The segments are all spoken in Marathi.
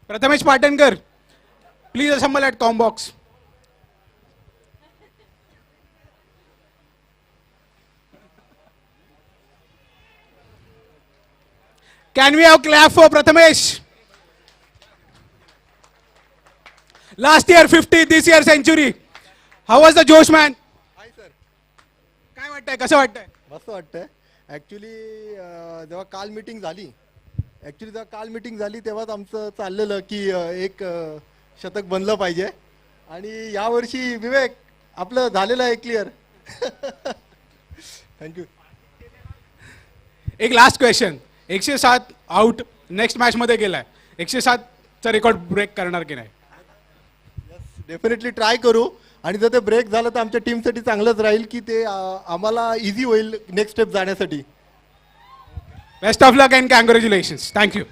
Prathamesh Patankar, please assemble at com box. Can we have clap for Prathamesh? Last year 50, this year century. How was the Josh man? Hi sir. काय वाटतंय, कसं वाटतंय? मस्त वाटतंय. ॲक्च्युली जेव्हा काल मीटिंग झाली तेव्हाच आमचं चाललेलं की एक शतक बनलं पाहिजे. आणि यावर्षी विवेक आपलं झालेलं आहे क्लिअर. थँक्यू. एक last question. 107 out next match मध्ये गेलाय. 107 चा रेकॉर्ड ब्रेक करणार की नाही? डेफिनेटली ट्राय करू. आणि जर ते ब्रेक झालं तर आमच्या टीमसाठी चांगलंच राहील की ते आम्हाला इझी होईल नेक्स्ट स्टेप जाण्यासाठी. Best of luck and congratulations. Thank you.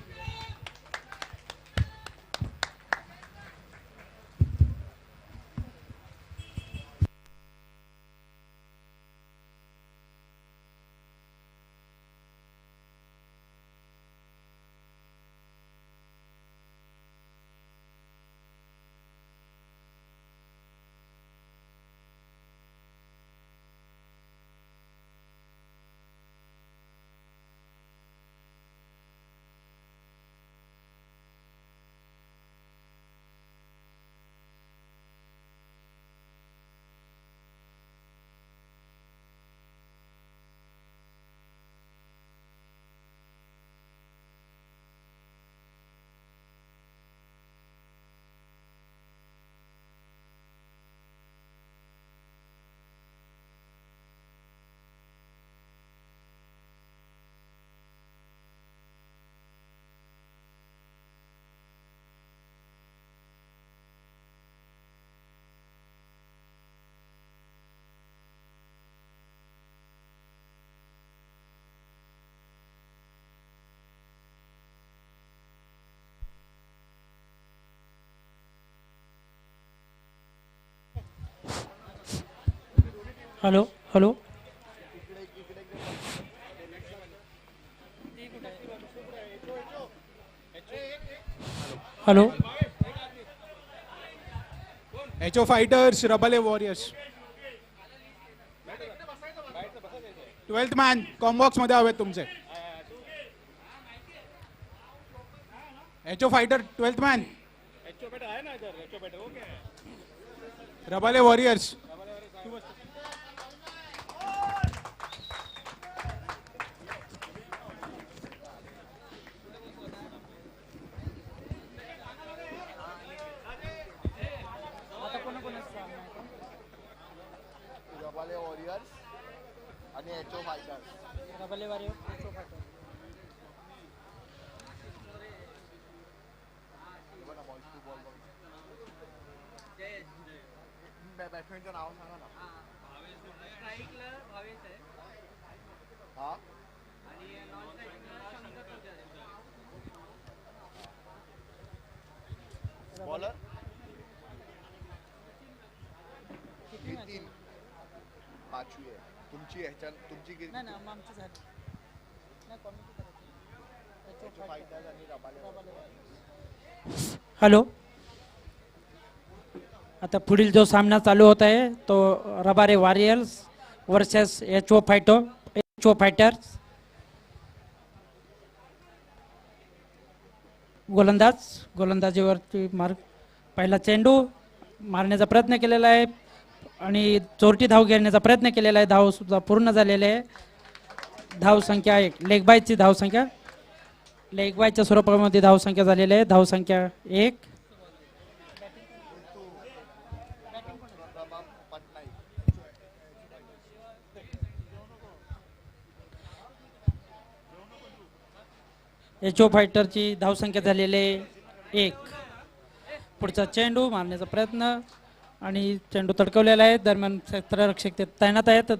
Hello hello. Hello. HO fighters, Rabale warriors. 12th man combox मध्ये हवेत तुमचे. HO fighter 12th man. Rabale warriors. Rabale warriors आणि HO fighters. Rabale warriors, HO fighters. बॅट्समॅनचं नाव सांगा ना. हा. बॉलर तीन. पाचवी आहे तुमची. तुमची किती? नाही नाही, आमची झाली नाही. कॉमेंट करायची. एचओ फायटर्स आणि रबाले. हॅलो. आता पुढील जो सामना चालू होत आहे तो रबारे वॉरियर्स वर्सेस एचओ फायटर्स. गोलंदाजीवरती पहिला चेंडू मारण्याचा प्रयत्न केलेला आहे आणि चोरटी धाव घेण्याचा प्रयत्न केलेला आहे. धाव सुद्धा पूर्ण झालेले आहे. धाव संख्या 1. लेगबायची धाव संख्या, लेगबायच्या स्वरूपामध्ये धाव संख्या झालेली आहे. धाव संख्या 1. एचओ फायटरची धावसंख्या झालेली आहे 1. पुढचा चेंडू मारण्याचा प्रयत्न आणि चेंडू तडकवलेला आहे. दरम्यान क्षेत्ररक्षक ते तैनात आहेत.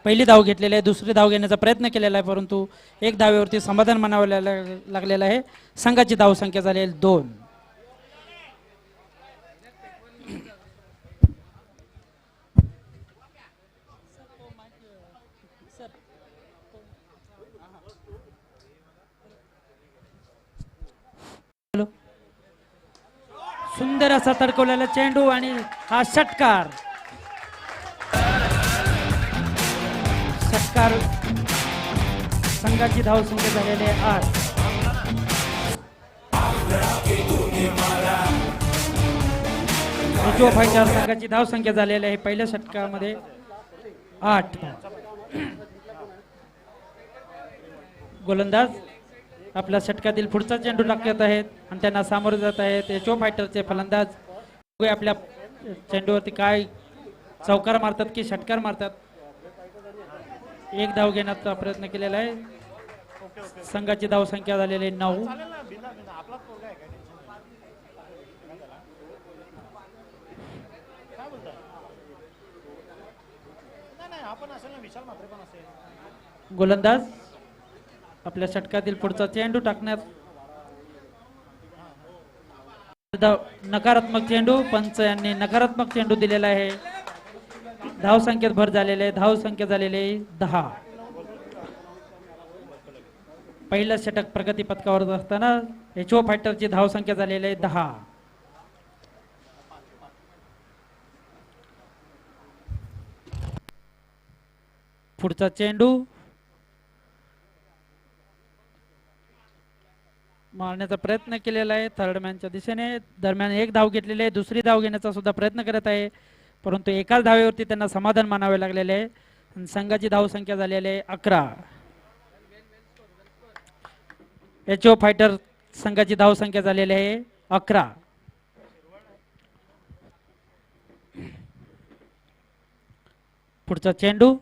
पहिली धाव घेतलेली आहे. दुसरी धाव घेण्याचा प्रयत्न केलेला आहे परंतु एक धावेवरती समाधान मानावं लागलेलं आहे. संघाची धावसंख्या झालेली 2. सुंदर असा तडकवलेला चेंडू आणि हा षटकार. षटकार संघाची धावसंख्या झालेली आहे 8. जो फायटर संघाची धावसंख्या झालेली आहे पहिल्या षटकामध्ये 8. गोलंदाज आपल्या षटकातील पुढचा चेंडू टाकत आहेत आणि त्यांना सामोरे जात आहेत एचओ फायटरचे फलंदाज. आपल्या चेंडूवरती काय चौकार मारतात की षटकार मारतात. एक धाव घेण्याचा प्रयत्न केलेला आहे. संघाची धावसंख्या झालेली 9. गोलंदाज आपल्या षटकातील पुढचा चेंडू टाकण्यात नकारात्मक चेंडू. पंच यांनी नकारात्मक चेंडू दिलेला आहे. धावसंख्येत भर झालेले आहे. धावसंख्या झालेली आहे 10. पहिलं षटक प्रगती पथकावर असताना एचओ फायटरची धावसंख्या झालेली आहे 10. पुढचा चेंडू मारण्याचा प्रयत्न केलेला आहे थर्ड मॅनच्या दिशेने. दरम्यान एक धाव घेतलेली आहे. दुसरी धाव घेण्याचा सुद्धा प्रयत्न करत आहे परंतु एकाच धावेवरती त्यांना समाधान मानावे लागलेले आहे. संघाची धावसंख्या झालेली आहे 11. एचओ फायटर संघाची धावसंख्या झालेली आहे 11. पुढचा चेंडू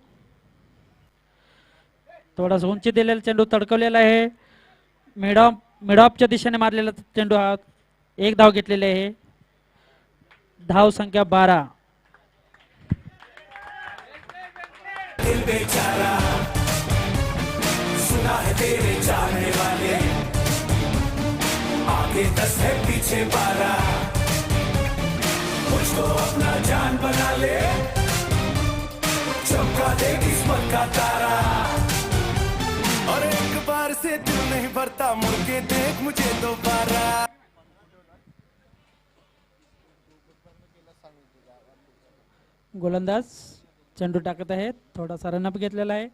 थोडासा उंची दिलेला चेंडू तडकवलेला आहे. मिडॉपच्या दिशेने मारलेला चेंडू हा. एक धाव घेतलेली आहे. धाव संख्या 12. और एक बार से दिल नहीं भरता मुड़ के देख मुझे दोबारा. गोलंदाज चेंडू टाकत आहेत. थोडासा रनअप घेतलेला आहे.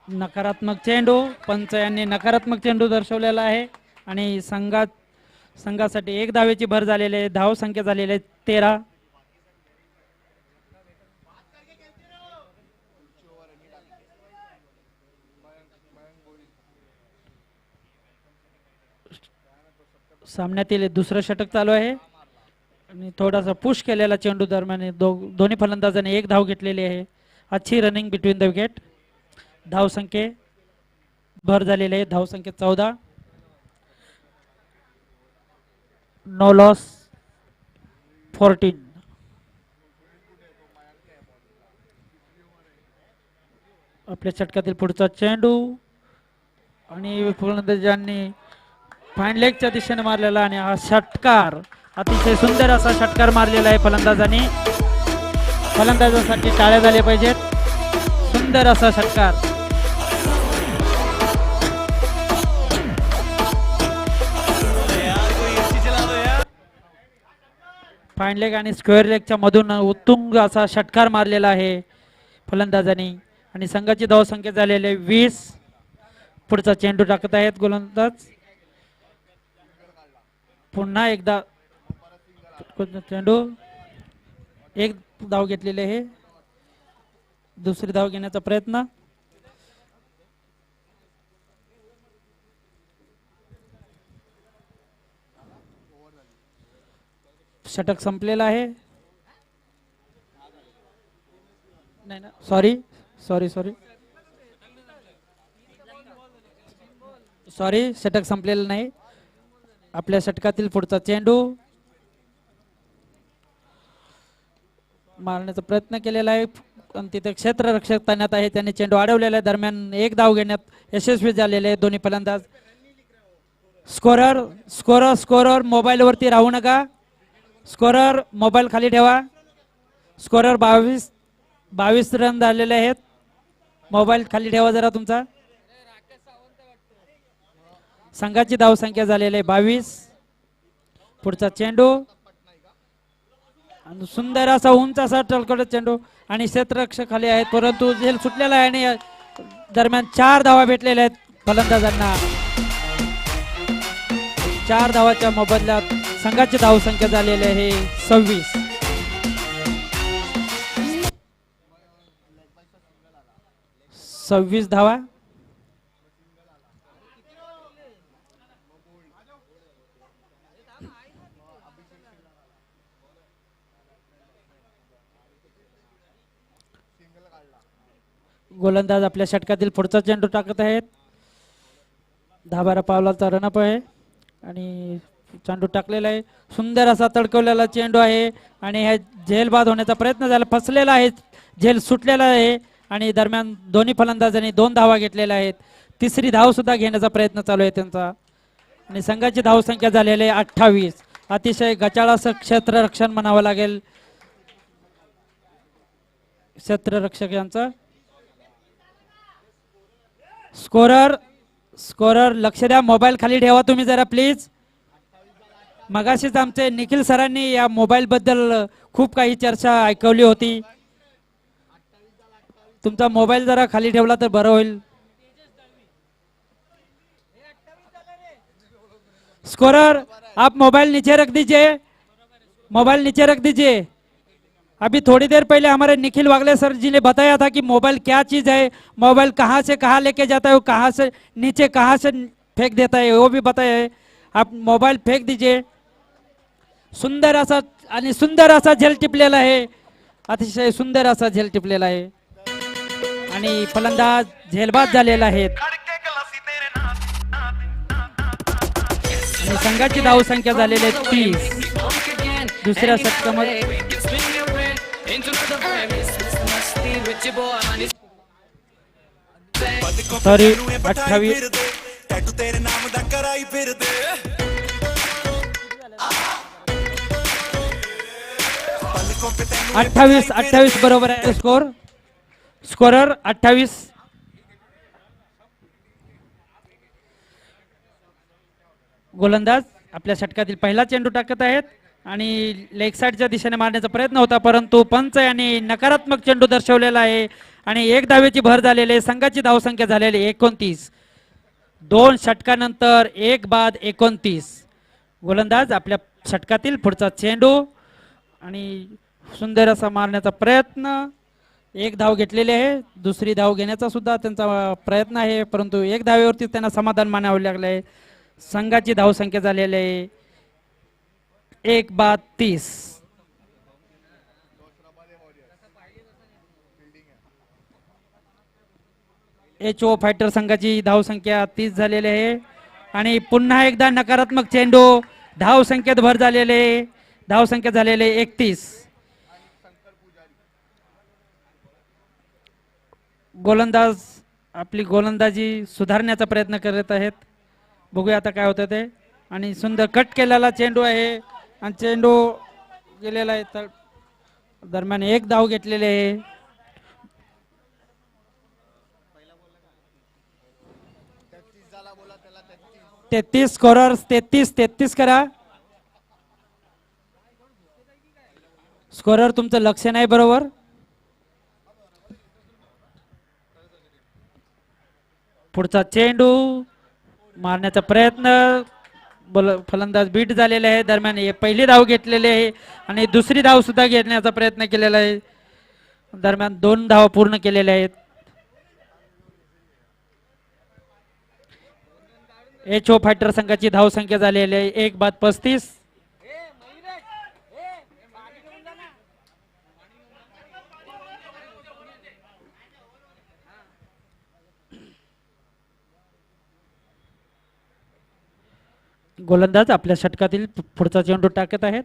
नकारात्मक चेंडू. पंच यांनी नकारात्मक चेंडू दर्शवलेला आहे आणि संघासाठी एक धावेची भर झालेली आहे. धाव संख्या झालेली आहे 13. सामन्यातील दुसरं षटक चालू आहे आणि थोडासा पुश केलेला चेंडू दरम्यान दोन्ही फलंदाजांनी एक धाव घेतलेली आहे. अच्छी रनिंग बिटवीन द विकेट. धाव संख्ये भर झालेली आहे. धाव संख्या 14. No loss 14. आपल्या षटकातील पुढचा चेंडू आणि फलंदाजांनी फाईन लेगच्या दिशेने मारलेला आणि हा षटकार अतिशय सुंदर असा षटकार मारलेला आहे फलंदाजांनी. फलंदाजासाठी टाळ्या झाल्या पाहिजेत. सुंदर असा षटकार. फाईन लेग आणि स्क्वेअर लेगच्या मधून उत्तुंग असा षटकार मारलेला आहे फलंदाजांनी आणि संघाची धावसंख्या झालेली आहे 20. पुढचा चेंडू टाकत आहेत गोलंदाज. पुन्हा एकदा चेंडू. एक धाव घेतलेली आहे. दुसरी धाव घेण्याचा प्रयत्न. षटक संपलेला आहे. नाही ना, सॉरी सॉरी सॉरी सॉरी षटक संपलेलं नाही. आपल्या षटकातील पुढचा चेंडू मारण्याचा प्रयत्न केलेला आहे आणि तिथे क्षेत्ररक्षक तैनात आहे. त्यांनी चेंडू अडवलेला आहे. दरम्यान एक धाव घेण्यात यशस्वी झालेले आहेत दोन्ही फलंदाज. स्कोरर स्कोरर स्कोरर मोबाईल वरती राहू नका. स्कोरर मोबाईल खाली ठेवा. स्कोरर 22 रन झालेले आहेत. मोबाईल खाली ठेवा जरा तुमचा. संघाची धावसंख्या झालेली आहे 22. पुढचा चेंडू आणि सुंदर असा उंच असा टलकडत चेंडू आणि क्षेत्ररक्षक खाली आहेत, परंतु झेल सुटलेला आहे आणि दरम्यान 4 धावा भेटलेल्या आहेत फलंदाजांना. 4 धावाच्या मोबदल्यात संघाची धावसंख्या झालेली आहे 26. धावा. गोलंदाज आपल्या षटकातील पुढचा चेंडू टाकत आहेत. 10-12 पावलाचा रनअप आहे आणि चेंडू टाकलेला आहे. सुंदर असा तडकवलेला चेंडू आहे आणि हा झेल बाद होण्याचा प्रयत्न झाला, फसलेला आहे, झेल सुटलेला आहे आणि दरम्यान दोन्ही फलंदाजांनी 2 धावा घेतलेल्या आहेत. तिसरी धाव सुद्धा घेण्याचा प्रयत्न चालू आहे त्यांचा आणि संघाची धावसंख्या झालेली आहे 28. अतिशय गचाळ असं क्षेत्ररक्षण म्हणावं लागेल क्षेत्ररक्षक यांचं. स्कोरर लक्ष द्या, मोबाईल खाली ठेवा तुम्ही जरा प्लीज. मगाशीच आमचे निखिल सरांनी या मोबाईल बद्दल खूप काही चर्चा ऐकवली होती. तुमचा मोबाईल जरा खाली ठेवला तर बरं होईल. स्कोरर आप मोबाइल नीचे रख दीजिए, मोबाइल नीचे रख दीजिए. अभी थोड़ी देर पहले हमारे निखिल वागले सर जी ने बताया था कि मोबाइल क्या चीज है, मोबाइल कहाँ से कहाँ लेके जाता है, वो कहाँ से नीचे कहाँ से फेंक देता है, वो भी बताया है. आप मोबाइल फेक दीजिए. सुंदर असा झेल टिपलेला आहे, अतिशय सुंदर असा झेल टिपलेला आहे आणि फलंदाज झेलबाद झालेला आहेत आणि संघाची धावसंख्या झालेली आहे 30. दुसऱ्या षटकामध्ये सॉरी 28. 28 बरोबर आहे स्कोर. स्कोरर 28. गोलंदाज आपल्या षटकातील पहिला चेंडू टाकत आहेत आणि लेग साइडच्या दिशेने मारण्याचा प्रयत्न होता, परंतु पंच यांनी नकारात्मक चेंडू दर्शवलेला आहे आणि 1 धावेची भर झालेली आहे. संघाची धावसंख्या झालेली 29. 2 षटकानंतर 1 बाद 29. गोलंदाज आपल्या षटकातील पुढचा चेंडू आणि सुंदर असा मारण्याचा प्रयत्न. 1 धाव घेतलेली आहे, दुसरी धाव घेण्याचा सुद्धा त्यांचा प्रयत्न आहे, परंतु 1 धावेवरती त्यांना समाधान मानावं लागलं आहे. संघाची धावसंख्या झालेली आहे 1 बाद 30. HO फायटर संघाची धावसंख्या 30 झालेली आहे आणि पुन्हा एकदा नकारात्मक चेंडू. धावसंख्येत भर झालेले, धावसंख्या झालेले 31. गोलंदाज आपली गोलंदाजी सुधारण्याचा प्रयत्न करत आहेत. बघूया आता काय होतं ते. आणि सुंदर कट केलेला चेंडू आहे आणि चेंडू गेलेला आहे, तर दरम्यान 1 धाव घेतलेले आहे. स्कोरर 33 करा. स्कोरर तुमचं लक्ष नाही बरोबर. पुढचा चेंडू मारण्याचा प्रयत्न. फलंदाज बीट झालेले आहे. दरम्यान हे पहिली धाव घेतलेली आहे आणि दुसरी धाव सुद्धा घेण्याचा प्रयत्न केलेला आहे. दरम्यान 2 धावा पूर्ण केलेल्या आहेत. HO फायटर संघाची धावसंख्या झालेली आहे 1 बाद 35. गोलंदाज आपल्या षटकातील पुढचा चेंडू टाकत आहेत.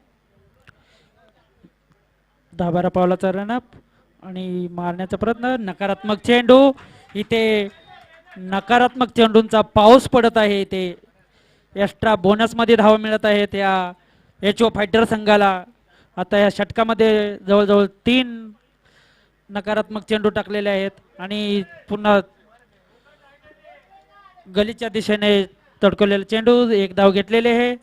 10-12 पावलाचा रनअप आणि मारण्याचा प्रयत्न. नकारात्मक चेंडू. इथे नकारात्मक चेंडूंचा पाऊस पडत आहे. इथे एक्स्ट्रा बोनस मध्ये धावा मिळत आहेत या HO फायटर संघाला. आता या षटकामध्ये जवळजवळ 3 नकारात्मक चेंडू टाकलेले आहेत आणि पुन्हा गलीच्या दिशेने तडकवलेला चेंडू. 1 धाव घेतलेले आहे.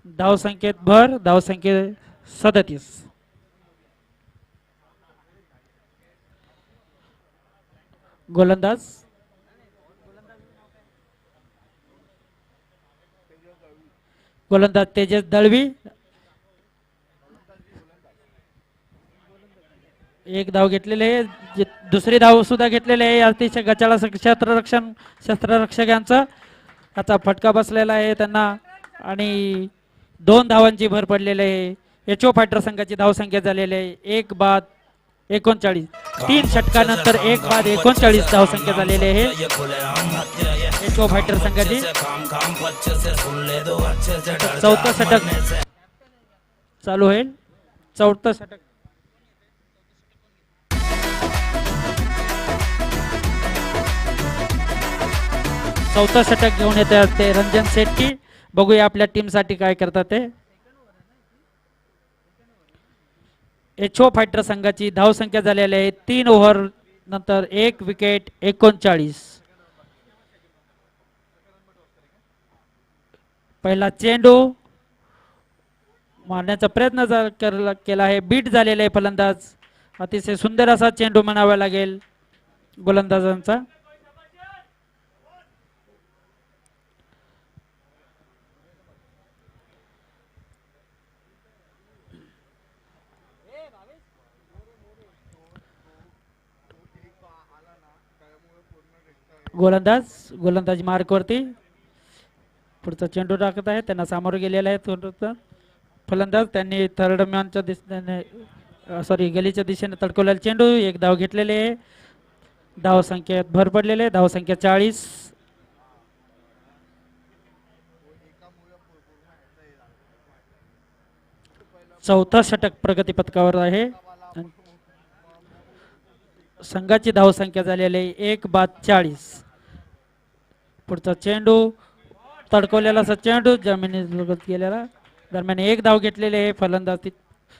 धावसंख्येत भर, धावसंख्येत 37. गोलंदाज गोलंदाज तेजस दळवी. एक धाव घेतलेले आहे, दुसरी धाव सुद्धा घेतलेली आहे. अतिशय गचाळा क्षेत्ररक्षकांचा याचा फटका बसलेला आहे त्यांना आणि 2 धावांची भर पडलेली आहे. एचओ फायटर संघाची धावसंख्या झालेली आहे 1 बाद 39. 3 षटकानंतर 1 बाद 39 धावसंख्या झालेली आहे एचओ फायटर संघाची. चौथं षटक चालू होईल. चौथं षटक घेऊन येते ते रंजन शेट्टी. बघूया आपल्या टीम साठी काय करतात ते. एचओ फायटर संघाची धावसंख्या झालेली आहे 3 ओव्हर नंतर 1 विकेट 39. पहिला चेंडू मारण्याचा प्रयत्न केला आहे, बीट झालेला आहे फलंदाज. अतिशय सुंदर असा चेंडू म्हणावा लागेल गोलंदाजांचा. गोलंदाज मार्कवरती पुढचा चेंडू टाकत आहे, त्यांना सामोरे गेलेला आहे फलंदाज. त्यांनी थर्ड मॅनच्या दिशेने गलीच्या दिशेने तडकवलेला चेंडू. 1 धाव घेतलेले आहे. धाव संख्येत भर पडलेले आहे, धावसंख्या 40. चौथा षटक प्रगती पथकावर आहे. संघाची धावसंख्या झालेली आहे 1 बाद 40. पुढचा चेंडू तडकवलेला असा चेंडू जमिनीत गेलेला. दरम्यान 1 धाव घेतलेले आहे. फलंदाज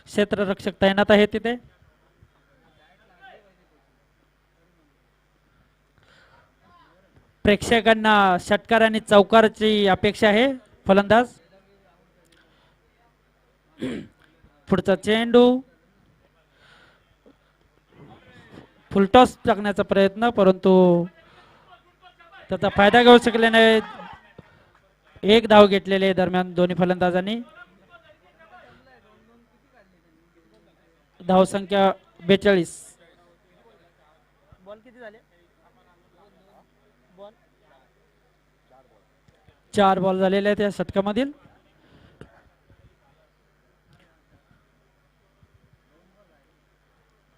क्षेत्ररक्षक तैनात आहे तिथे. प्रेक्षकांना षटकार आणि चौकाराची अपेक्षा आहे. फलंदाज पुढचा चेंडू फुलटॉस टाकण्याचा प्रयत्न, परंतु त्याचा फायदा घेऊ शकले नाही. 1 धाव घेतलेले दरम्यान दोन्ही फलंदाजांनी. धावसंख्या 42. बॉल किती झाले? 4 बॉल झालेले आहेत या षटकामधील.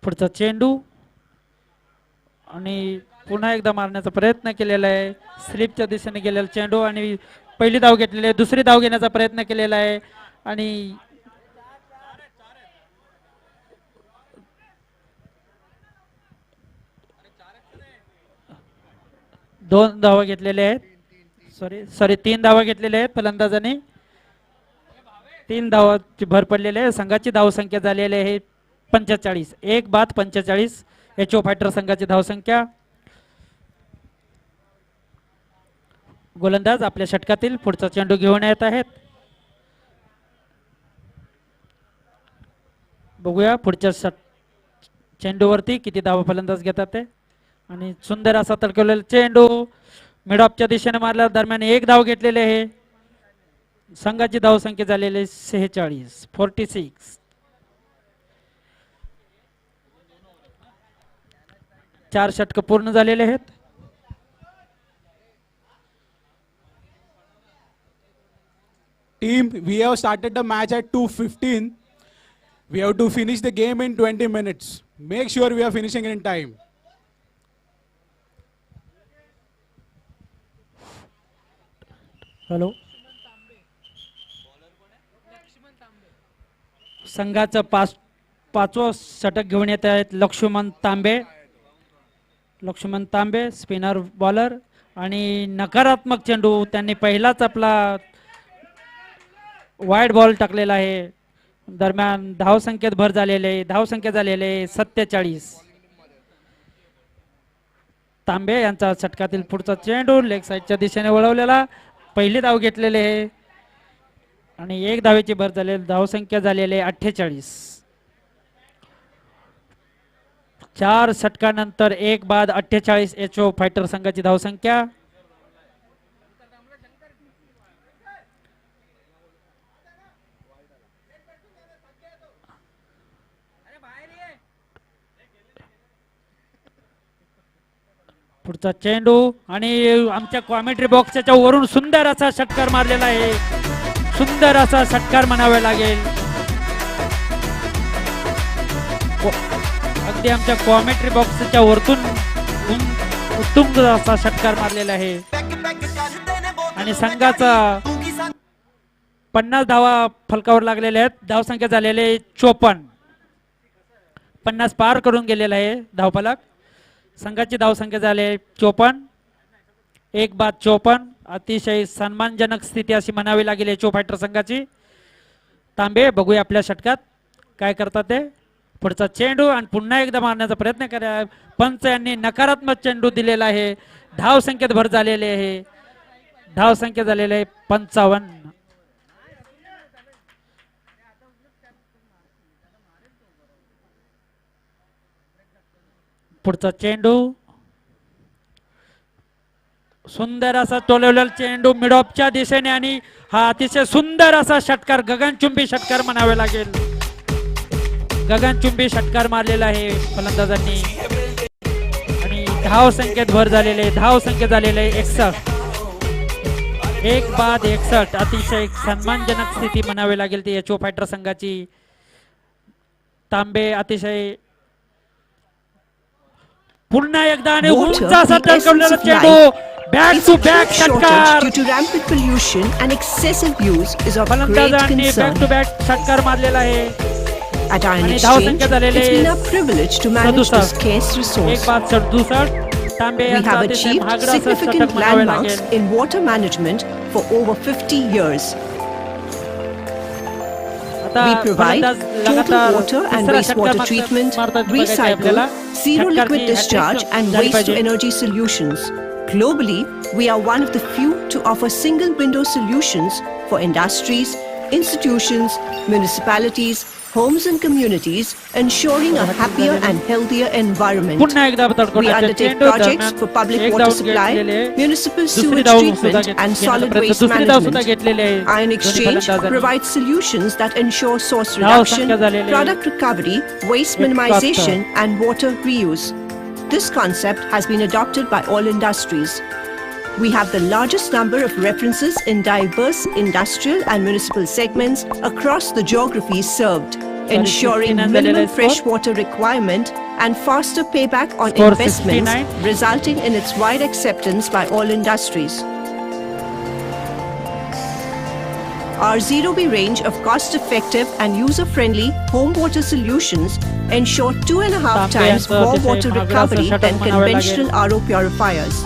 पुढचा चेंडू आणि पुन्हा एकदा मारण्याचा प्रयत्न केलेला आहे. स्लिपच्या दिशेने गेलेला चेंडू आणि पहिली धाव घेतलेली आहे. दुसरी धाव घेण्याचा प्रयत्न केलेला आहे आणि 2 धावा घेतलेले आहेत. सॉरी 3 धावा घेतलेल्या आहेत फलंदाजाने. 3 धावाची भर पडलेली आहे. संघाची धावसंख्या झालेली आहे 45. 1 बाद 45 एचओ फायटर संघाची धावसंख्या. गोलंदाज आपल्या षटकातील पुढचा चेंडू घेऊन येत आहेत. बघूया पुढच्या चेंडूवरती किती धावा फलंदाज घेतात ते. आणि सुंदर असा तडकवलेला चेंडू मिड ऑफच्या दिशेने मारल्या दरम्यान 1 धाव घेतलेले आहे. संघाची धावसंख्या झालेली 46. 4 षटक पूर्ण झालेले आहेत. Team, we have started the match at 2:15. We have to finish the game in 20 minutes. Make sure we are finishing in time. Hello. संघाचं 5वं षटक घेऊन येत आहेत लक्ष्मण तांबे स्पिनर बॉलर. आणि नकारात्मक चेंडू त्यांनी पहिलाच आपला वाईड बॉल टाकलेला आहे. दरम्यान धावसंख्येत भर झालेले धावसंख्या झालेले 47. तांबे यांचा षटकातील पुढचा चेंडू लेग साईडच्या दिशेने वळवलेला. पहिली धाव घेतलेले आहे आणि 1 धावेची भर झालेली, धावसंख्या झालेली आहे 48. 4 षटकानंतर 1 बाद 48 एचओ फायटर संघाची धावसंख्या. पुढचा चेंडू आणि आमच्या कॉमेंट्री बॉक्सच्या वरून सुंदर असा षटकार मारलेला आहे. सुंदर असा षटकार म्हणावे लागेल. अगदी आमच्या कॉमेंट्री बॉक्सच्या वरतून उत्तुंग असा षटकार मारलेला आहे आणि संघाचा 50 धावा फलकावर लागलेल्या आहेत. धावसंख्या झालेले 54. 50 पार करून गेलेला आहे धावफलक. संघाची धावसंख्या झाली 54. 1 बाद 54. अतिशय सन्मानजनक स्थिती अशी म्हणावी लागेल एचओ फायटर संघाची. तांबे बघूया आपल्या षटकात काय करतात ते. पुढचा चेंडू आणि पुन्हा एकदा मारण्याचा प्रयत्न करा. पंच यांनी नकारात्मक चेंडू दिलेला आहे. धावसंख्येत भर झालेली आहे. धावसंख्या झालेली आहे 55. पुढचा चेंडू सुंदर असा टोलवलेला चेंडू मिडऑफच्या दिशेने आणि हा अतिशय सुंदर असा षटकार, गगनचुंबी षटकार म्हणावे लागेल. गगनचुंबी षटकार मारलेला आहे फलंदाजांनी आणि धावसंख्येत भर झालेले. धावसंख्या झालेले 61. 1 बाद 61. अतिशय सन्मानजनक स्थिती म्हणावी लागेल ती एचओ फायटर संघाची. तांबे अतिशय पुन्हा एकदा आणि उंच असा टळकवलेला चेंडू बॅक टू बॅक षटकार. due to rampant pollution and excessive use is of great फलंदाजांनी बॅक concern. टू बॅक षटकार मारलेला आहे. At Iron आणि Exchange, धावसंख्या झालेली it's been our privilege to manage this 67. scarce 1 resource. बाद 67. तांबे We यांचा have अतिशय achieved महागडा असं significant षटक म्हणावे landmarks लागेल. in water management for over 50 years. आता We provide फलंदाज total लगातार water and तिसरा wastewater षटकार treatment, मारतात बघायचं आहे recycle, आपल्याला. zero षटकारची liquid discharge hat-trick and झाली waste to पाहिजे. energy solutions. Globally, we are one of the few to offer single window solutions for industries, institutions, municipalities, homes and communities, ensuring a happier and healthier environment. पुन्हा एकदा We तडकोटाचा undertake चेंडू projects दरम्यान for public एक water धाव supply, घेतलेली आहे. municipal दुसरी sewage धाव treatment, सुद्धा and घेण्याचा solid प्रयत्न. waste दुसरी धाव सुद्धा management. घेतलेली आहे Iron दोन्ही Exchange फलंदाजांनी. provides solutions that ensure source धाव reduction, संख्या झालेली product recovery, waste 71. minimization, and water reuse. This concept has been adopted by all industries. We have the largest number of references in diverse industrial and municipal segments across the geographies served, ensuring 69 minimum झालेला आहे fresh score. water requirement and faster payback on Score investments, 69. resulting in its wide acceptance by all industries. Our zero-B range of cost-effective and user-friendly home water solutions ensure 2.5 Tambe times यांचं more अतिशय water महागडा असं recovery षटक than म्हणावे conventional RO purifiers.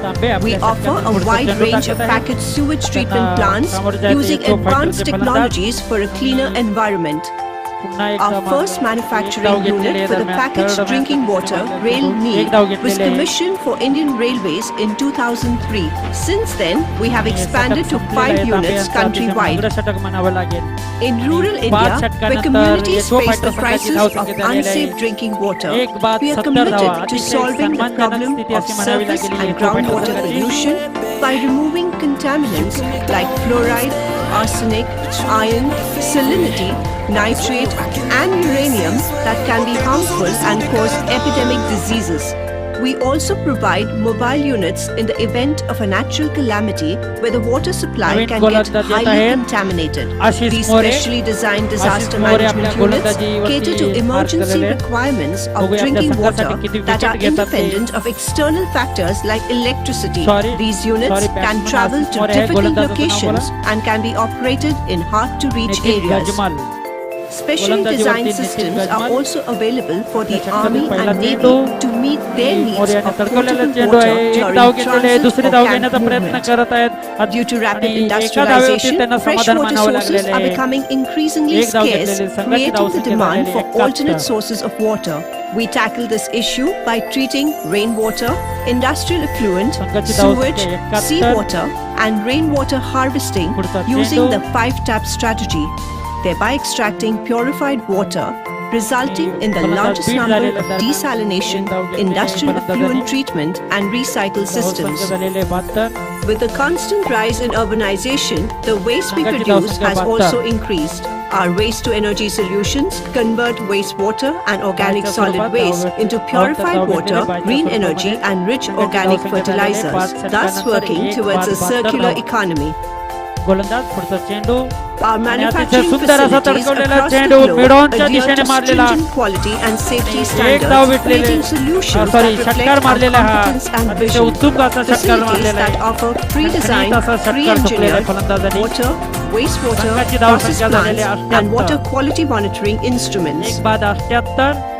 Tambe We आपल्या offer षटकात a पुढचा wide चेंडू range of टाकत आहे. packaged sewage treatment त्यांना plants सामोरे जायचं using आहे. तो advanced फायटरचे फलंदाज. technologies for a cleaner environment. पुन्हा एकदा Our first एक manufacturing धाव घेतलेली unit आहे for the दरम्यान. packaged Third drinking match water, मध्ये Rail एक Neem, धाव was घेतलेली आहे. commissioned for Indian Railways in 2003. Since then, we have हे expanded षटक to संपलेलं 5 आहे. तांबे units यांचं अतिशय countrywide. महागडं षटक म्हणावं लागेल. In rural आणि India, बाद where षटकानंतर communities यशो face फायटर the संघाची crisis धावसंख्या of झालेली आहे. unsafe drinking water, एक बाद we are 70 committed धावा. to अतिशय solving the सन्मानजनक problem स्थिती of अशी म्हणावी surface लागेल and यशो फायटर groundwater संघाची. pollution by removing contaminants like fluoride, arsenic, iron, salinity, nitrate, and uranium that can be harmful and cause epidemic diseases. We also provide mobile units in the event of a natural calamity where the water supply Naveen can get गोलंदाज येत highly आहेत. contaminated. Ashish These More. specially designed disaster Ashish More आपल्या management units गोलंदाजीवरती cater to mark emergency झालेले आहेत. requirements of बघूया आपल्या drinking संघासाठी water किती that are wicket घेतात ते. independent of external factors like electricity. Sorry. These units Sorry, can batsman travel Ashish to More आहे. difficult गोलंदाजाचं now locations and can be operated in hard to reach Nitin areas. गजमाल. Specially गोलंदाजीवरती designed Nitin systems are गजमाल. also available for the त्याच्यानंतर Army पहिला and Navy चेंडू. to meet their needs More यांनी of तडकवलेला potable चेंडू water आहे. एक during धाव घेतलेली आहे. transit दुसरी or धाव camp घेण्याचा प्रयत्न movement. करत आहेत. Due to rapid आणि एका धावेवरती industrialization, त्यांना समाधान freshwater मानावं sources लागलेलं are आहे. becoming increasingly एक धाव scarce, घेतलेली. संघाची creating the धावसंख्या demand झालेली for 71. alternate sources of water. We tackle this issue by treating rainwater, industrial effluent, संघाची धावसंख्या sewage, 71. seawater, and rainwater harvesting पुढचा using चेंडू. the 5-tap strategy, thereby extracting purified water, resulting in the फलंदाज largest बीट number झालेला of दरम्यान desalination, तीन धाव घेतलेले industrial फलंदाजांनी. effluent treatment, and recycle systems. धावसंख्या झालेले 72. With the constant rise in urbanization, the waste we संघाची produce धावसंख्या has 72. also increased. Our waste to energy solutions convert wastewater and organic बाहेरच्या solid स्वरूपात waste धाव- into धाव- purified धाव- water, बाहेरच्या green स्वरूपामध्ये energy, and rich संघाची organic धावसंख्या झालेली fertilizers, 5 thus षटकानंतर working 1 towards a 5 72 circular धाव. economy. गोलंदाज पुढचा चेंडू Our आणि अतिशय manufacturing सुंदर असा facilities तडकवलेला across the चेंडू globe मिडॉनच्या adhere दिशेने to मारलेला stringent quality and safety एक धाव standards, भेटलेले creating solutions सॉरी that षटकार reflect our मारलेला हा competence and अतिशय vision. उत्तुंग असा षटकार Facilities मारलेला that आहे offer pre-designed, असा षटकार ठोकलेला आहे pre-engineered फलंदाजांनी. water, wastewater, संघाची process धावसंख्या plants, झालेली and 78. water quality monitoring instruments. एक बाद 78.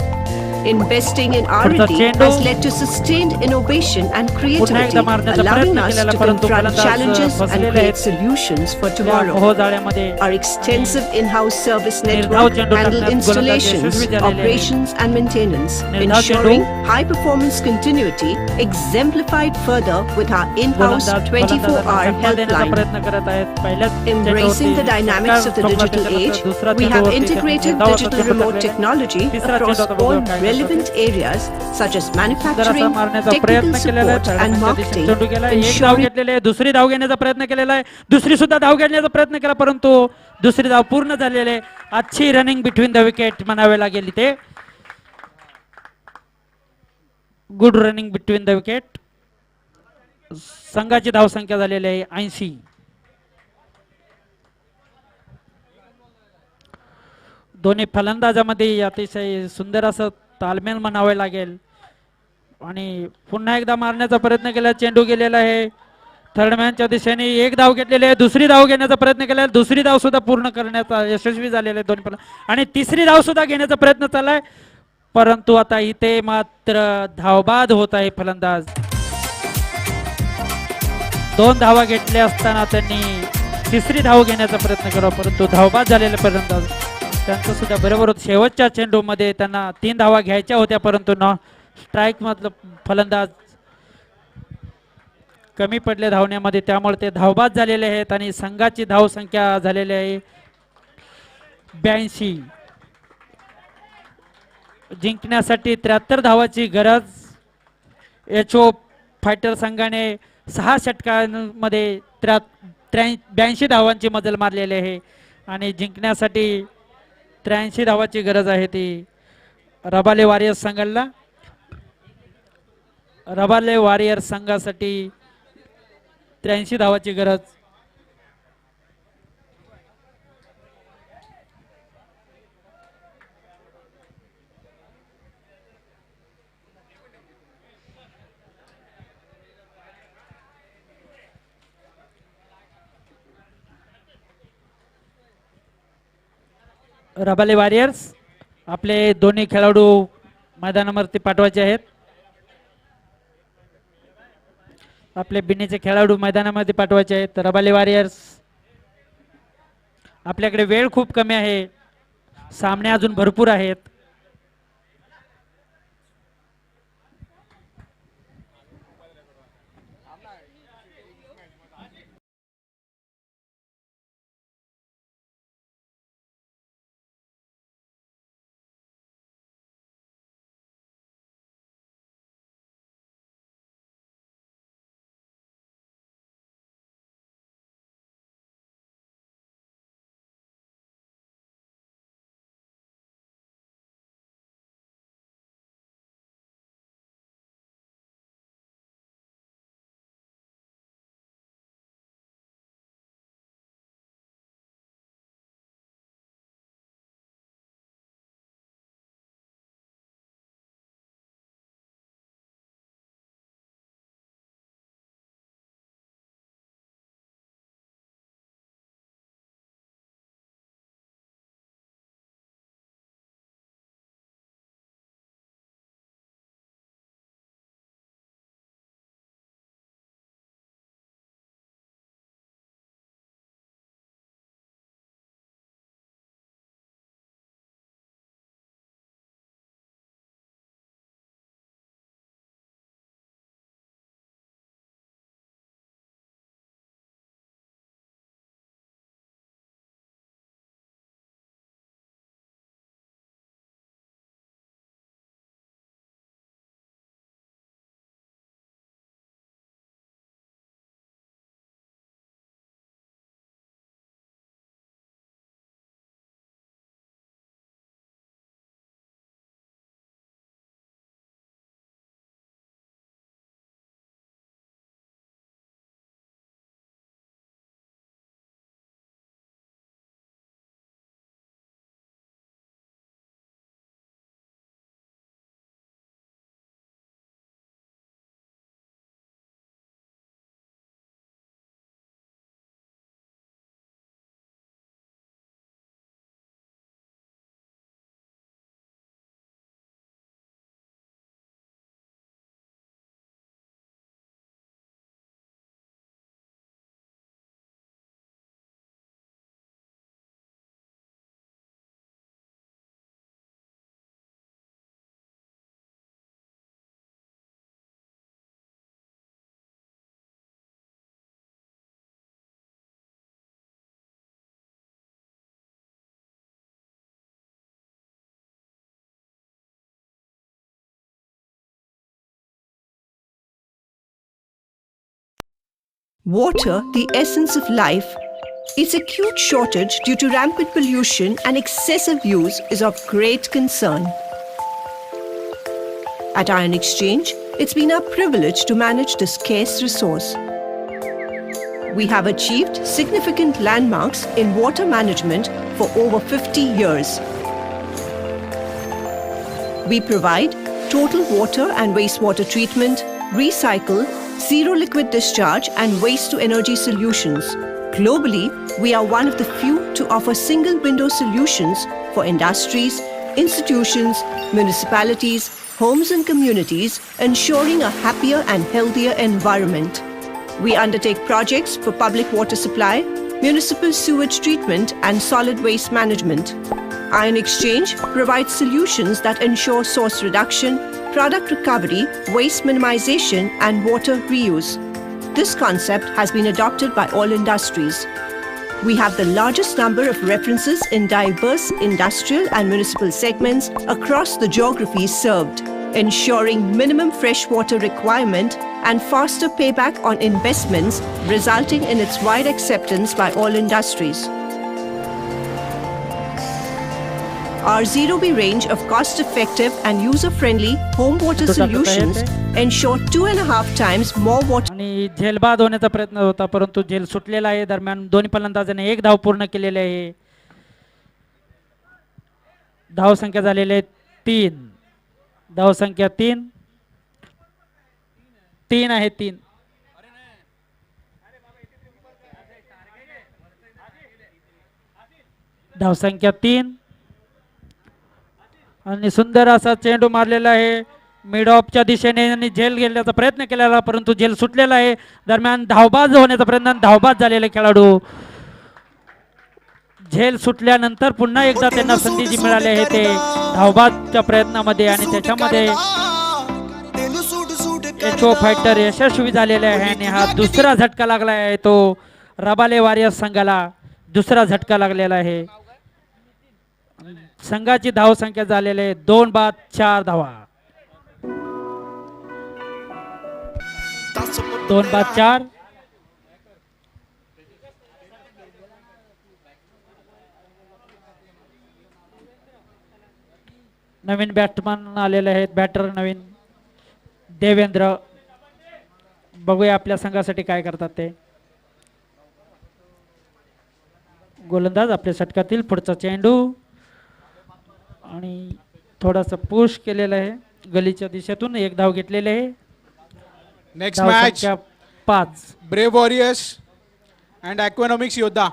Investing in पुढचा R&D चेंडू. has led to sustained innovation and पुन्हा creativity, एकदा मारण्याचा allowing प्रयत्न us केलेला to परंतु confront फलंदाज challenges and फसलेले create आहेत. solutions for त्या tomorrow. मोहजाळ्यामध्ये Our extensive in-house service निर्धाव network चेंडू handle टाकण्यात installations, गोलंदाज यशस्वी झालेले आहेत. operations and maintenance, निर्धाव ensuring चेंडू. high performance continuity, exemplified further with our in-house गोलंदाज 24-hour फलंदाजांना देण्याचा helpline. प्रयत्न करत आहेत पहिल्याच Embracing the चेंडूवरती dynamics of the षटकार digital ठोकला age, त्याच्यानंतर दुसरा we have चेंडूवरती integrated त्यांनी धाव digital पटकवलेला remote आहे. technology तिसरा across चेंडू आता बघूया all काय करतात. relevant areas such as सुंदर असा manufacturing, मारण्याचा technical प्रयत्न केलेला आहे support, and तळाच्या दिशेने marketing, चेंडू गेला एक धाव ensuring घेतलेली आहे दुसरी धाव घेण्याचा प्रयत्न केलेला आहे दुसरी सुद्धा धाव घेण्याचा प्रयत्न केला परंतु दुसरी धाव पूर्ण झालेली आहे अच्छी रनिंग बिटवीन द विकेट म्हणावे लागेल इथे good running between the wicket संघाची धावसंख्या झालेली आहे 80. दोन्ही फलंदाजामध्ये अतिशय सुंदर असं तालमेल म्हणावे लागेल आणि पुन्हा एकदा मारण्याचा प्रयत्न केला चेंडू गेलेला आहे थर्ड मॅनच्या दिशेने एक धाव घेतलेली आहे दुसरी धाव घेण्याचा प्रयत्न केला दुसरी धाव सुद्धा पूर्ण करण्याचा यशस्वी झालेला आहे दोन्ही आणि तिसरी धाव सुद्धा घेण्याचा प्रयत्न चाललाय परंतु आता इथे मात्र धावबाद होत आहे फलंदाज 2 धावा घेतल्या असताना त्यांनी तिसरी धाव घेण्याचा प्रयत्न केला परंतु धावबाद झालेले फलंदाज त्यांचं सुद्धा बरोबर होत शेवटच्या चेंडूमध्ये त्यांना 3 धावा घ्यायच्या होत्या परंतु स्ट्राईक मधलं फलंदाज कमी पडले धावण्यामध्ये त्यामुळे ते धावबाद झालेले आहेत आणि संघाची धाव संख्या झालेली आहे 82. जिंकण्यासाठी 73 धावाची गरज एचओ फायटर संघाने 6 षटकांमध्ये 82 धावांची मजल मारलेली आहे आणि जिंकण्यासाठी 83 धावाची गरज आहे ती रबाले वॉरियर्स संघाला रबाले वॉरियर्स संघासाठी 83 धावाची गरज रबाले वॉरियर्स आपले दोन्ही खेळाडू मैदानावरती पाठवायचे आहेत आपले बिन्नीचे खेळाडू मैदानामध्ये पाठवायचे आहेत रबाले वॉरियर्स आपल्याकडे वेळ खूप कमी आहे सामने अजून भरपूर आहेत Water, the essence of life, its acute shortage due to rampant pollution and excessive use is of great concern. At Iron Exchange, it's been our privilege to manage this scarce resource. We have achieved significant landmarks in water management for over 50 years. We provide total water and wastewater treatment, recycle, zero liquid discharge, and waste to energy solutions. Globally, we are one of the few to offer single window solutions for industries, institutions, municipalities, homes, and communities, ensuring a happier and healthier environment. We undertake projects for public water supply, municipal sewage treatment, and solid waste management. Iron Exchange provides solutions that ensure source reduction, product recovery, waste minimization, and water reuse. This concept has been adopted by all industries. We have the largest number of references in diverse industrial and municipal segments across the geographies served, ensuring minimum freshwater requirement and faster payback on investments, resulting in its wide acceptance by all industries. Our Zero-B range of cost-effective and user-friendly home water solutions ensure 2.5 times more water. आणि झेल बाद होण्याचा प्रयत्न होता, परंतु झेल सुटलेला आहे. दरम्यान दोन्ही फलंदाजांनी एक धाव पूर्ण केलेले आहे. धाव संख्या झालेली आहे 3. धाव संख्या 3 आहे 3. धाव संख्या 3 आणि सुंदर असा चेंडू मारलेला आहे मिड ऑफच्या दिशेने आणि झेल गेल्याचा प्रयत्न केलेला, परंतु झेल सुटलेला आहे. दरम्यान धावबाद होण्याचा प्रयत्न, धावबाद झालेले खेळाडू. झेल सुटल्यानंतर पुन्हा एकदा त्यांना संधी जी मिळाली आहे ते धावबादच्या प्रयत्नामध्ये, आणि त्याच्यामध्ये एचओ फायटर यशस्वी झालेले आहे. आणि हा दुसरा झटका लागला आहे, तो रबाले वॉरियर्स संघाला दुसरा झटका लागलेला आहे. संघाची धाव संख्या झालेली आहे 2 बाद 4 धावा. 2 बाद 4. नवीन बॅट्समन आलेले आहेत, बॅटर नवीन देवेंद्र. बघूया आपल्या संघासाठी काय करतात ते. गोलंदाज आपल्या षटकातील पुढचा चेंडू आणि थोडासा पुश केलेला आहे गलीच्या दिशेतून. एक धाव घेतलेले आहे. Next match 5. Brave warriors and aquanomics योद्धा.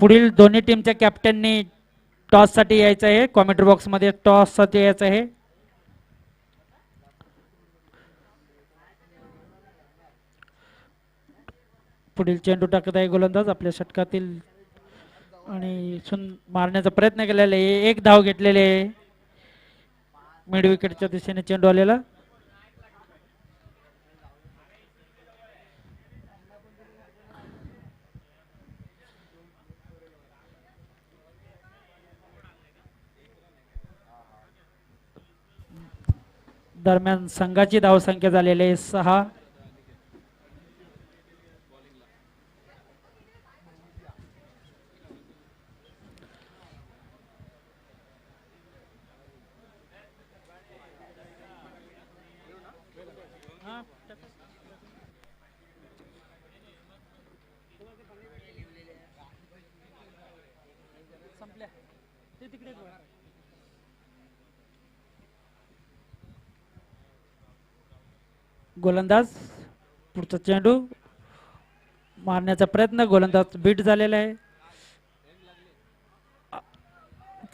पुढील दोन्ही टीमच्या कॅप्टननी टॉस साठी यायचं आहे. कॉमेंट्री बॉक्स मध्ये टॉस साठी यायचं आहे. पुढील चेंडू टाकत आहे गोलंदाज आपल्या षटकातील आणि मारण्याचा प्रयत्न केलेला आहे. एक धाव घेतलेले आहे. मिड विकेटच्या दिशेने चेंडू आलेला. दरम्यान संघाची धाव संख्या झालेली आहे 6. गोलंदाज पुढचा चेंडू मारण्याचा प्रयत्न, गोलंदाज बीट झालेला आहे.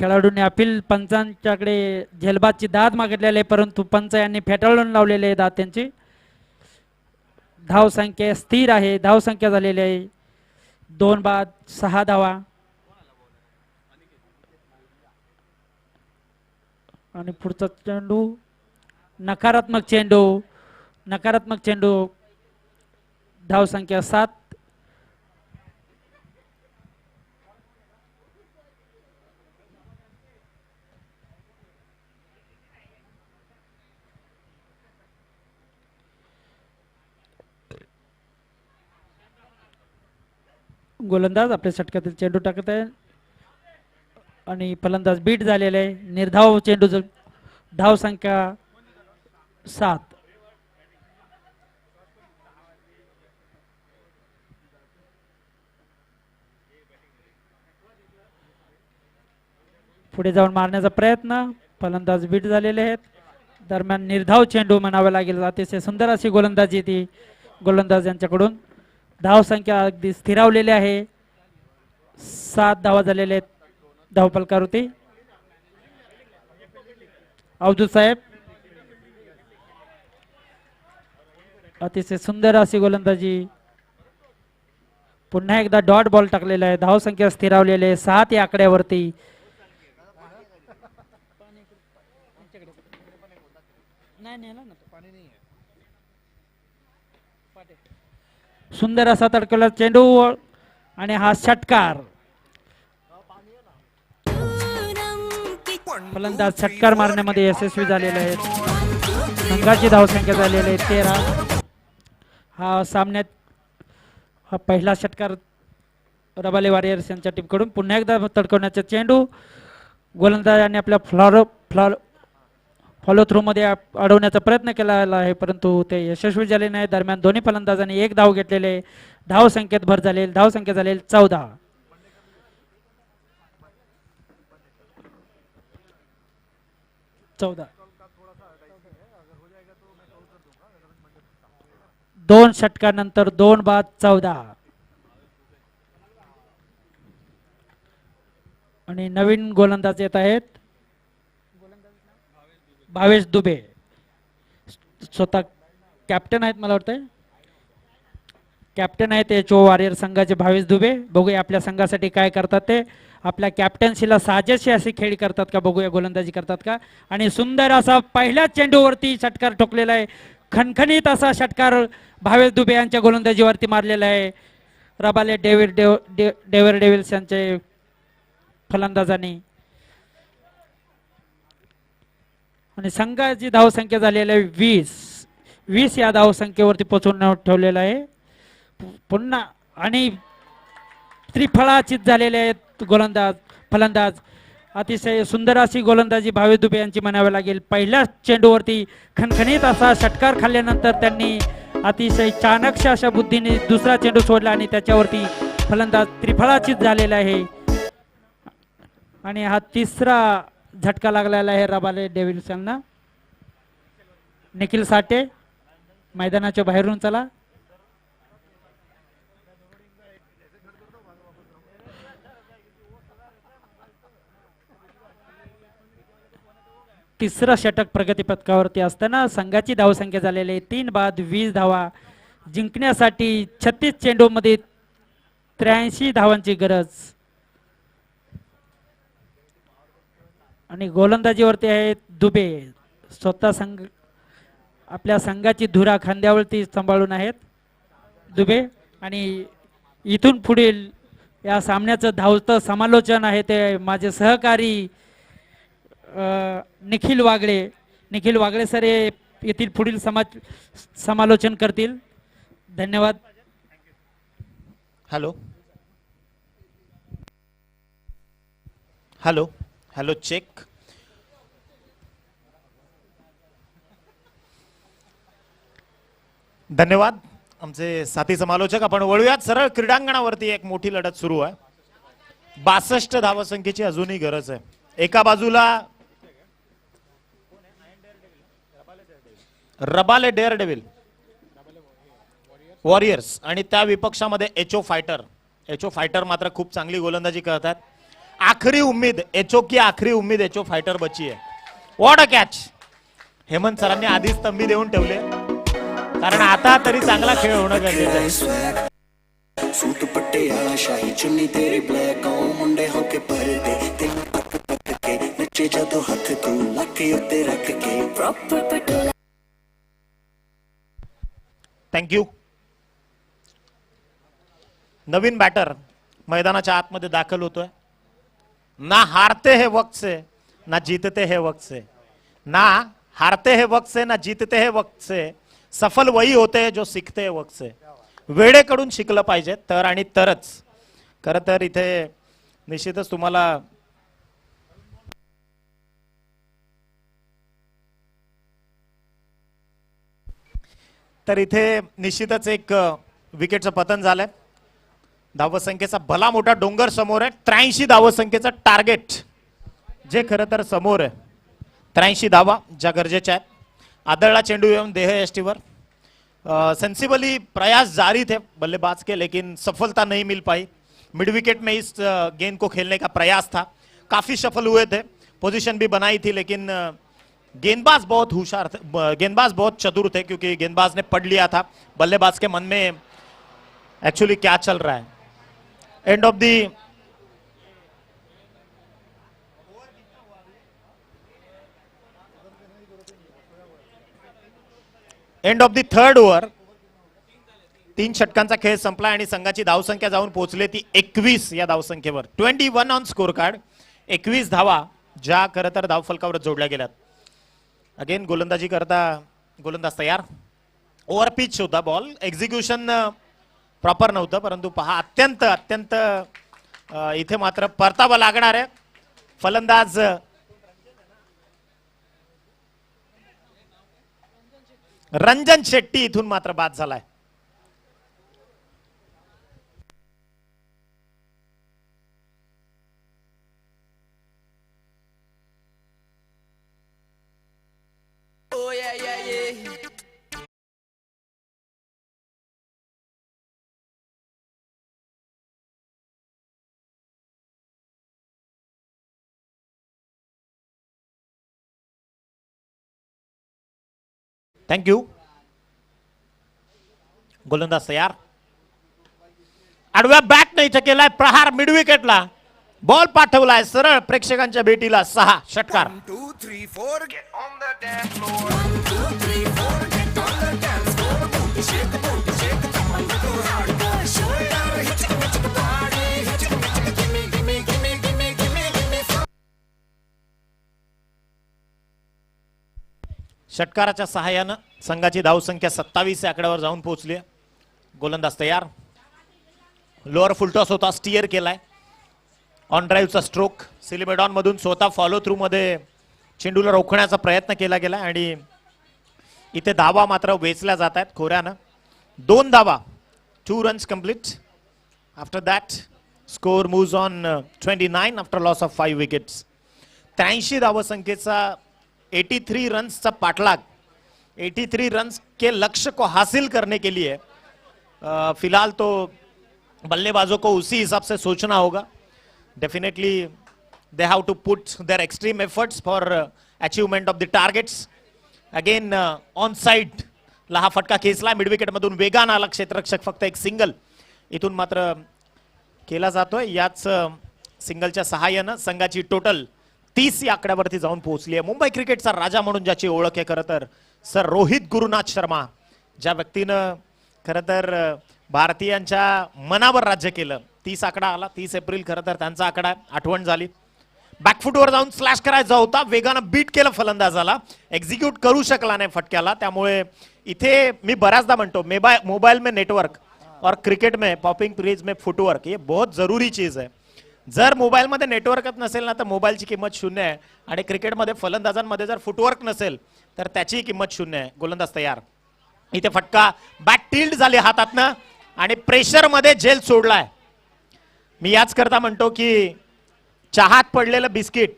खेळाडूंनी अपील पंचांच्याकडे झेलबादची दाद मागितलेली आहे, परंतु पंच यांनी फेटाळून लावलेले आहे दाद त्यांची. धाव संख्या स्थिर आहे. धाव संख्या झालेली आहे 2 बाद 6 धावा. आणि पुढचा चेंडू नकारात्मक चेंडू. नकारात्मक चेंडू. धाव संख्या 7. गोलंदाज आपल्या षटकातील चेंडू टाकत आहे आणि फलंदाज बीट झालेले आहे. निर्धाव चेंडू धाव संख्या 7. पुढे जाऊन मारण्याचा प्रयत्न, फलंदाज बीट झालेले आहेत. दरम्यान निर्धाव चेंडू म्हणावा लागेल. अतिशय सुंदर अशी गोलंदाजी ती गोलंदाज यांच्याकडून. धाव संख्या अगदी स्थिरावलेली आहे. 7 धावा झालेले आहेत धावफलकावरती. अवधूत साहेब अतिशय सुंदर अशी गोलंदाजी. पुन्हा एकदा डॉट बॉल टाकलेला आहे. धाव संख्या स्थिरावलेली आहे 7 या आकड्यावरती. सुंदर असा तडकवला चेंडू आणि हा षटकार. फलंदाज षटकार मारण्यामध्ये यशस्वी झालेले आहेत. संघाची धावसंख्या झालेली आहे 13. हा सामन्यात हा पहिला षटकार रबाले वॉरियर्स यांच्या टीमकडून. पुन्हा एकदा तडकवण्याचा चेंडू गोलंदाजाने आपल्या फॉलो थ्रू मध्ये अडवण्याचा प्रयत्न केलेला आहे परंतु ते यशस्वी झाले नाही. दरम्यान दोन्ही फलंदाजांनी 1 धाव घेतलेले. धाव संख्येत भर झालेली. धाव संख्या झालेली 14. दोन षटकानंतर 2 बाद 14. आणि नवीन गोलंदाज येत आहेत भावेश दुबे. स्वतः कॅप्टन आहेत मला वाटतं. कॅप्टन आहेत HO वॉरियर संघाचे भावेश दुबे. बघूया आपल्या संघासाठी काय करतात ते. आपल्या कॅप्टन्सीला साजेशी अशी खेळी करतात का बघूया. गोलंदाजी करतात का. आणि सुंदर असा पहिल्या चेंडूवरती षटकार ठोकलेला आहे. खणखणीत असा षटकार भावेश दुबे यांच्या गोलंदाजीवरती मारलेला आहे. रबाले डेव्हिड डेव्हिल्स यांचे फलंदाजांनी. आणि संघाची धावसंख्या झालेली आहे 20 या धावसंख्येवरती पोहोचून ठेवलेला आहे. पुन्हा आणि त्रिफळाचीत झालेले आहेत फलंदाज. अतिशय सुंदर अशी गोलंदाजी भावेश दुबे यांची म्हणावी लागेल. पहिल्या चेंडूवरती खणखणीत असा षटकार खाल्ल्यानंतर त्यांनी अतिशय चाणक्य अशा बुद्धीने दुसरा चेंडू सोडला आणि त्याच्यावरती फलंदाज त्रिफळाचीत झालेला आहे. आणि हा तिसरा झटका लागलेला आहे रबाले डेव्हिल्स यांना. निखिल साठे मैदानाच्या बाहेरून चला. तिसरा षटक प्रगती पथकावरती असताना संघाची धावसंख्या झालेली 3 बाद 20 धावा. जिंकण्यासाठी 36 चेंडूमध्ये 83 धावांची गरज. आणि गोलंदाजीवरती आहेत दुबे. स्वतः आपल्या संघाची धुरा खांद्यावरती सांभाळून आहेत दुबे. आणि इथून पुढील या सामन्याचं धावतं समालोचन आहे ते माझे सहकारी निखिल वागळे सर येथील पुढील समालोचन करतील. धन्यवाद. Hello hello hello check. धन्यवाद आमचे साथी समालोचक. आपण वळूयात सरळ क्रीडांगणावरती. एक मोठी लढत सुरू आहे. 62 धावसंख्येची अजूनही गरज आहे. एका बाजूला रबाले डेअरडेव्हिल वॉरियर्स आणि त्या विपक्षामध्ये HO फायटर मात्र खूप चांगली गोलंदाजी करतात. आखरी उम्मीद HO फायटर बची है. What a catch. हेमंत सरांनी आधीच तंबी देऊन ठेवले कारण आता तरी चांगला खेळ होणं गरजेचं आहे. सूट पटियाला शाही चुन्नी तेरे ब्लैक आओ मुंडे होके पर्दे तेरे पक पक के नचे जदो हाथ तू लके उत्ते रख के प्रॉपर पटोला. थँक्यू. नवीन बॅटर मैदानाच्या आतमध्ये दाखल होतोय. ना हारते हैं वक्त से ना जीतते हैं वक्त से. ना हारते हैं वक्त से ना जीतते हैं वक्त से. सफल वही होते हैं जो सीखते हैं वक्त से. वेळेकडून शिकलं पाहिजे तर आणि तरच खरं तर इथे निश्चितच तुम्हाला तर इथे निश्चितच एक विकेटचं पतन झालंय. धावसंख्येचा भला मोठा डोंगर समोर आहे. 83 धावसंख्येचा टार्गेट जे खरं तर समोर आहे. 83 धावा ज्या गरजेच्या आहेत. आदळला चेंडू येऊन देह यष्टीवर. सेंसिबली प्रयास जारी थे बल्लेबाज के, लेकिन सफलता नहीं मिल पाई. मिड विकेट में इस गेंद को खेलने का प्रयास था. काफी सफल हुए थे, पोजीशन भी बनाई थी, लेकिन गेंदबाज बहुत होशियार थे, गेंदबाज बहुत चतुर थे, क्योंकि गेंदबाज ने पढ़ लिया था बल्लेबाज के मन में एक्चुअली क्या चल रहा है. End of the third over. 3 षटकांचा खेळ संपला आणि संघाची धावसंख्या जाऊन पोहोचली ती 21 या धावसंख्येवर. 21 ऑन स्कोर कार्ड. 21 धावा ज्या खरं तर धावफलकावर जोडल्या गेल्यात. अगेन गोलंदाजी करता गोलंदाज तयार. ओव्हर पिच होता बॉल. एक्झिक्युशन प्रॉपर नव्हतं, परंतु पहा अत्यंत अत्यंत इथे मात्र परतावा लागणार आहे. फलंदाज रंजन शेट्टी इथून मात्र बाद झालाय. थँक्यू. गोलंदाज तयार. आडव्या बॅट नाही केलाय प्रहार मिड विकेटला. बॉल पाठवलाय सरळ प्रेक्षकांच्या भेटीला. 6 षटकार. 1 2 3 4 get on the dance floor. 1 2 3 4 get on the dance floor. Booty shake, come on, go hardcore. Shoulder hit the body, hit give me, give me, give me, give me, give me, give me. षटकाराच्या सहाय्यानं संघाची धावसंख्या 27 या आकड्यावर जाऊन पोहोचली आहे. गोलंदाज तयार. लोअर फुलटॉस होता, स्टिअर केलाय. ऑन ड्राईव्हचा स्ट्रोक. सिलिमेडॉन मधून स्वतः फॉलो थ्रू मध्ये चेंडूला रोखण्याचा प्रयत्न केला गेला आणि इथे धावा मात्र वेचल्या जात आहेत खोऱ्यानं. 2 धावा. 2 runs complete. After that score moves on 29 after loss of 5 wickets. 83 धावसंख्येचा 83 रन्सचा पाठलाग. 83 रन्स के लक्ष्य को हासिल करने के लिए फिलहाल तो बल्लेबाजों को उसी हिसाब से सोचना होगा. Definitely they have to put their extreme efforts for achievement of the targets. Again on side ला हा फटका खेचला. मिड विकेट मधून वेगान आला क्षेत्ररक्षक. फक्त एक सिंगल इथून मात्र केला जातोय. याच सिंगलच्या सहाय्यानं संघाची टोटल 30 या आकड्यावरती जाऊन पोहोचली आहे. मुंबई क्रिकेटचा राजा म्हणून ज्याची ओळख आहे खरं तर सर रोहित गुरुनाथ शर्मा, ज्या व्यक्तीनं खरं तर भारतीयांच्या मनावर राज्य केलं. 30 आकडा आला. 30 एप्रिल खरं तर त्यांचा आकडा आठवण झाली. बॅकफुटवर जाऊन स्लॅश करायचा होता. वेगानं बीट केलं फलंदाजाला. एक्झिक्यूट करू शकला नाही फटक्याला. त्यामुळे इथे मी बऱ्याचदा म्हणतो मोबाइल में नेटवर्क और क्रिकेट में पॉपिंग क्रीज में फुटवर्क ये बहुत जरूरी चीज है. जर मोबाईलमध्ये नेटवर्कच नसेल ना तर मोबाईलची किंमत 0 आहे. आणि क्रिकेटमध्ये फलंदाजांमध्ये जर फुटवर्क नसेल तर त्याची किंमत 0 आहे. गोलंदाज तयार. इथे फटका बॅट टिल्ड झाली हातातनं आणि प्रेशर मध्ये जेल सोडलाय. मी याच करता म्हणतो की चहात पडलेलं बिस्किट,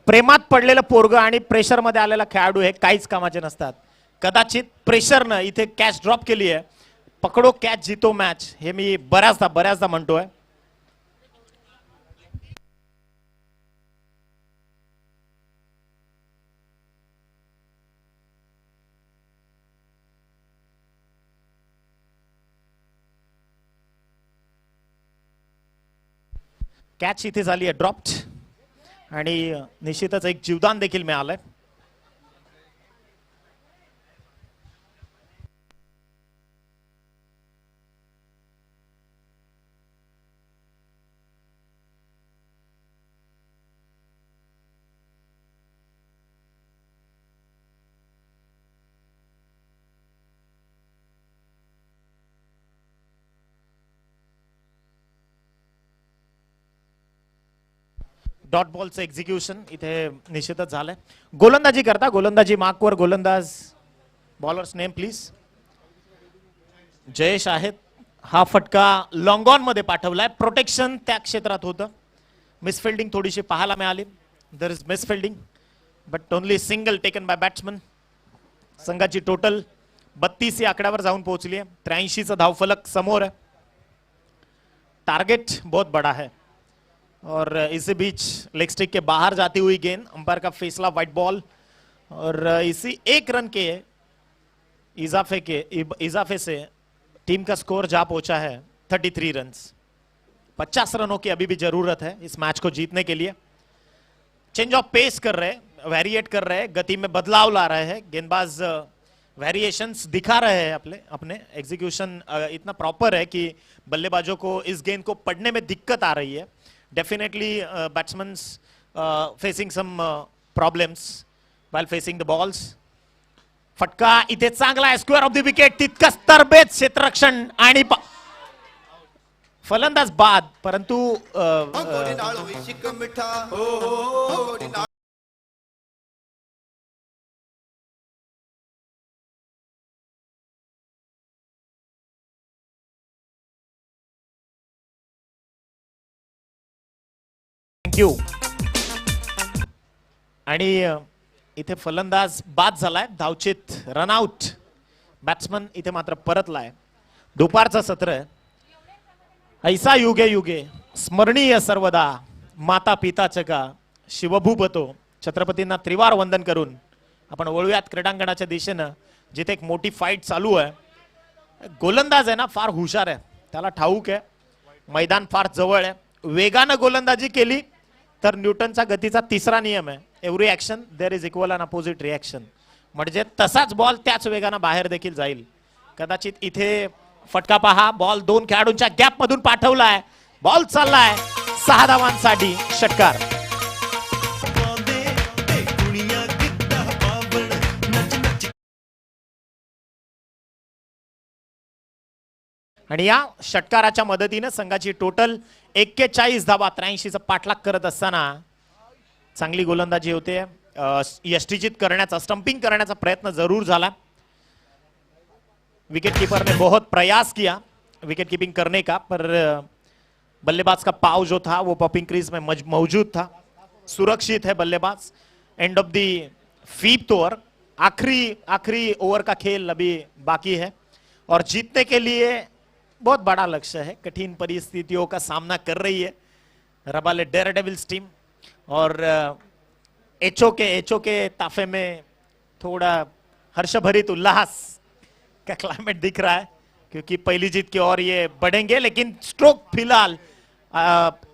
प्रेमात पडलेलं पोरगं आणि प्रेशर मध्ये आलेला खेळाडू हे काहीच कामाचे नसतात. कदाचित प्रेशरनं इथे कॅच ड्रॉप केली आहे. पकडो कॅच जीतो मॅच हे मी बऱ्याचदा म्हणतोय. कॅच इथे झाली आहे ड्रॉप्ड आणि निश्चितच एक जीवदान देखील मिळालंय. डॉट बॉलचं एक्झिक्युशन इथे निश्चितच झालंय. गोलंदाजी करता, गोलंदाजी मार्कवर गोलंदाज, बॉलर्स नेम प्लीज. जयेश आहेत. हा फटका लॉंग ऑन मध्ये पाठवलाय. प्रोटेक्शन त्या क्षेत्रात होतं. मिसफिल्डिंग थोडीशी पाहायला मिळाली. There is misfielding but only single taken by batsman. संघाची टोटल 32 या आकड्यावर जाऊन पोहोचली आहे. 83चा धावफलक समोर है. टारगेट बहुत बड़ा है और इसी बीच लेग स्टिक के बाहर जाती हुई गेंद, अंपायर का फैसला वाइट बॉल और इसी 1 रन के इजाफे से टीम का स्कोर जा पहुंचा है 33 रन्स. 50 रनों की अभी भी जरूरत है इस मैच को जीतने के लिए. चेंज ऑफ पेस कर रहे हैं, वेरिएट कर रहे हैं, गति में बदलाव ला रहे हैं. गेंदबाज वेरिएशंस दिखा रहे हैं अपने एग्जीक्यूशन इतना प्रॉपर है कि बल्लेबाजों को इस गेंद को पढ़ने में दिक्कत आ रही है. Definitely batsman facing some problems while facing the balls. फटका इथे चांगला आहे. Square of the wicket. तितकंच तरबेज क्षेत्ररक्षण आणि फलंदाज बाद, परंतु थँक्यू. आणि इथे फलंदाज बाद झालाय. धावचित रनआउट. बॅट्समन इथे मात्र परतलाय. दुपारचं सत्र आहे. ऐसा युगे युगे स्मरणीय सर्वदा माता पिताचं का शिवभूपतो. छत्रपतींना त्रिवार वंदन करून आपण वळूयात क्रीडांगणाच्या दिशेनं, जिथे एक मोठी फाईट चालू आहे. गोलंदाज आहे ना फार हुशार आहे. त्याला ठाऊक आहे मैदान फार जवळ आहे. वेगानं गोलंदाजी केली तर न्यूटनचा गतीचा 3रा नियम आहे, every action there is equal and opposite reaction. म्हणजे तसाच बॉल त्याच वेगानं बाहेर देखील जाईल. कदाचित इथे फटका पहा. बॉल 2 खेळाडूंच्या गॅप मधून पाठवलाय. बॉल चाललाय 6 धावांसाठी. षटकार. आणि या षटकाराच्या मदतीने संघाची टोटल 41 धावा 83चा पाठलाग करत असताना चांगली गोलंदाजी होते. यष्टीचित करण्याचा, स्टंपिंग करण्याचा प्रयत्न जरूर झाला. विकेट कीपर ने बहुत प्रयास किया विकेट कीपिंग करने का, पर बल्लेबाज का पाव जो था वो पॉपिंग क्रीज में मौजूद था. सुरक्षित है बल्लेबाज. End of the 5th over, आखिरी ओवर का खेल अभी बाकी है और जीतने के लिए बहुत बड़ा लक्ष्य है. कठिन परिस्थितियों का सामना कर रही है रबाले डेयर डेविल्स टीम और एचओ के ताफे में थोड़ा हर्षभरित उल्लास का क्लाइमेट दिख रहा है, क्योंकि पहली जीत की ओर ये बढ़ेंगे. लेकिन स्ट्रोक फिलहाल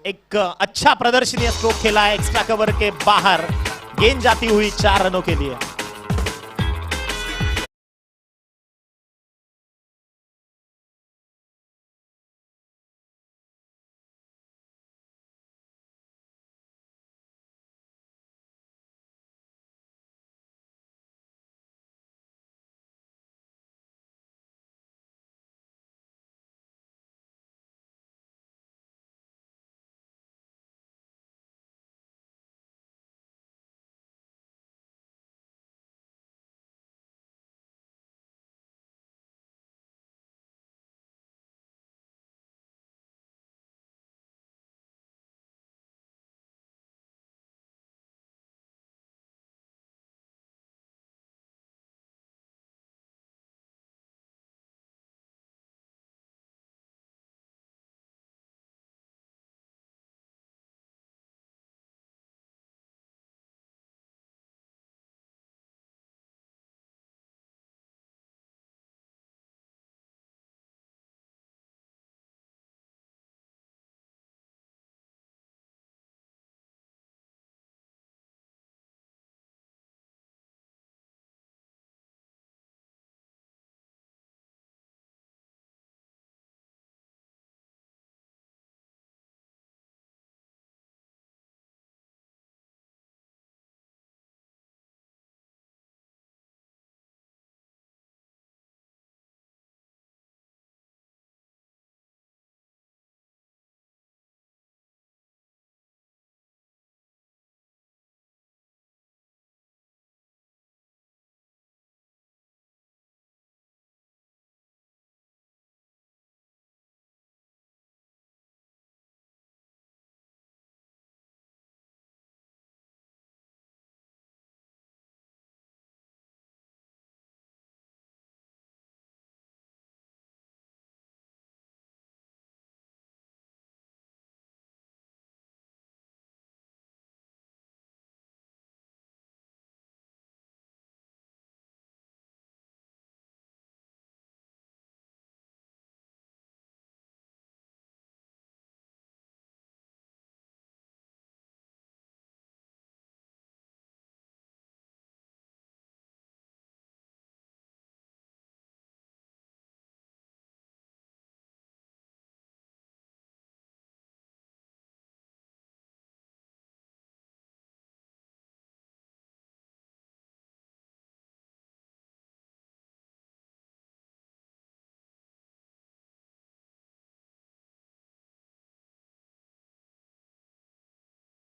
एक अच्छा प्रदर्शनीय स्ट्रोक खेला है एक्स्ट्रा कवर के बाहर. गेंद जाती हुई 4 रनों के लिए.